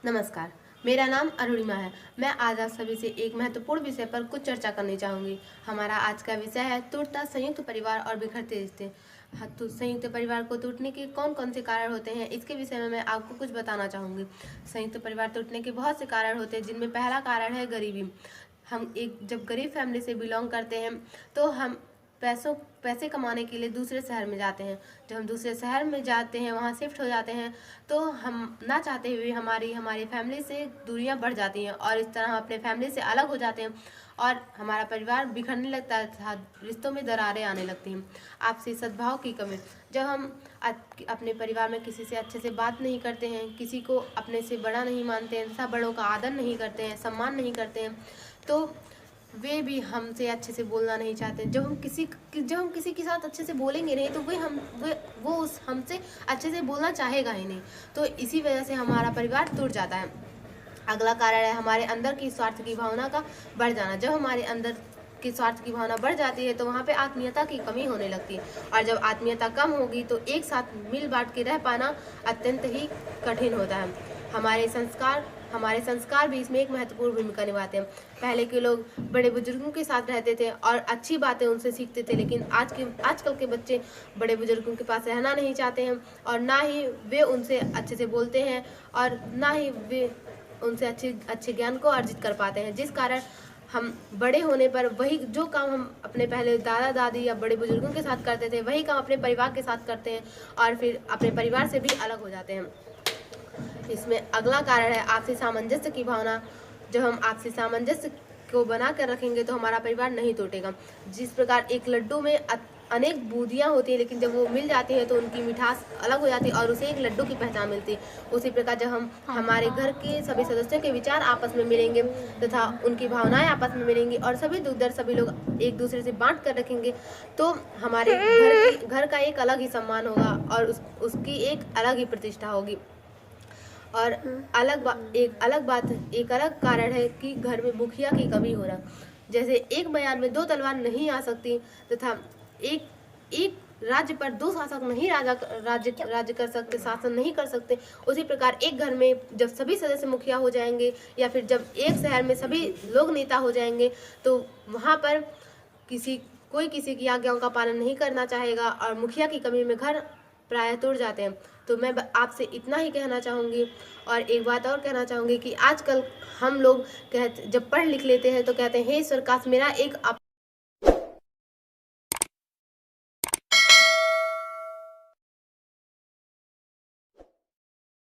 नमस्कार, मेरा नाम अरुणिमा है। मैं आज आप सभी से एक महत्वपूर्ण विषय पर कुछ चर्चा करनी चाहूँगी। हमारा आज का विषय है टूटता संयुक्त परिवार और बिखरते रिश्ते। हाँ, तो संयुक्त परिवार को टूटने के कौन कौन से कारण होते हैं, इसके विषय में मैं आपको कुछ बताना चाहूँगी। संयुक्त परिवार टूटने के बहुत से कारण होते हैं, जिनमें पहला कारण है गरीबी। हम एक जब गरीब फैमिली से बिलोंग करते हैं तो हम पैसे कमाने के लिए दूसरे शहर में जाते हैं। जब हम दूसरे शहर में जाते हैं, वहाँ शिफ्ट हो जाते हैं, तो हम ना चाहते हुए हमारी फैमिली से दूरियां बढ़ जाती हैं और इस तरह हम अपने फैमिली से अलग हो जाते हैं और हमारा परिवार बिखरने लगता है, रिश्तों में दरारें आने लगती हैं। आपसी सद्भाव की कमी। जब हम अपने परिवार में किसी से अच्छे से बात नहीं करते हैं, किसी को अपने से बड़ा नहीं मानते हैं, सब बड़ों का आदर नहीं करते हैं, सम्मान नहीं करते हैं, तो वे भी हमसे अच्छे से बोलना नहीं चाहते। जब हम किसी के साथ अच्छे से बोलेंगे नहीं, तो वो उस हमसे अच्छे से बोलना चाहेगा ही नहीं। तो इसी वजह से हमारा परिवार टूट जाता है। अगला कारण है हमारे अंदर की स्वार्थ की भावना का बढ़ जाना। जब हमारे अंदर की स्वार्थ की भावना बढ़ जाती है, तो वहाँ पे आत्मीयता की कमी होने लगती है, और जब आत्मीयता कम होगी तो एक साथ मिल बांट के रह पाना अत्यंत ही कठिन होता है। हमारे संस्कार भी इसमें एक महत्वपूर्ण भूमिका निभाते हैं। पहले के लोग बड़े बुजुर्गों के साथ रहते थे और अच्छी बातें उनसे सीखते थे, लेकिन आजकल के बच्चे बड़े बुजुर्गों के पास रहना नहीं चाहते हैं, और ना ही वे उनसे अच्छे से बोलते हैं, और ना ही वे उनसे अच्छे ज्ञान को अर्जित कर पाते हैं। जिस कारण हम बड़े होने पर वही जो काम हम अपने पहले दादा दादी या बड़े बुजुर्गों के साथ करते थे, वही काम अपने परिवार के साथ करते हैं और फिर अपने परिवार से भी अलग हो जाते हैं। इसमें अगला कारण है आपसी सामंजस्य की भावना। जब हम आपसी सामंजस्य को बना कर रखेंगे तो हमारा परिवार नहीं टूटेगा। जिस प्रकार एक लड्डू में अनेक बूंदियाँ होती हैं, लेकिन जब वो मिल जाती है तो उनकी मिठास अलग हो जाती है और उसे एक लड्डू की पहचान मिलती है। उसी प्रकार जब हम हमारे घर के सभी सदस्यों के विचार आपस में मिलेंगे तथा उनकी भावनाएं आपस में मिलेंगी और सभी दुख दर्द सभी लोग एक दूसरे से बांट कर रखेंगे, तो हमारे घर का एक अलग ही सम्मान होगा और उसकी एक अलग ही प्रतिष्ठा होगी। और एक अलग कारण है कि घर में मुखिया की कमी हो रहा। जैसे एक बयान में दो तलवार नहीं आ सकती, तथा एक राज्य पर दो शासक नहीं राज्य कर सकते, शासन नहीं कर सकते। उसी प्रकार एक घर में जब सभी सदस्य मुखिया हो जाएंगे, या फिर जब एक शहर में सभी लोग नेता हो जाएंगे, तो वहाँ पर कोई किसी की आज्ञाओं का पालन नहीं करना चाहेगा और मुखिया की कमी में घर प्रायः टूट जाते हैं। तो मैं आपसे इतना ही कहना चाहूँगी। और एक बात और कहना चाहूँगी कि आजकल हम लोग जब पढ़ लिख लेते हैं तो कहते हैं, हे ईश्वर, काश मेरा एक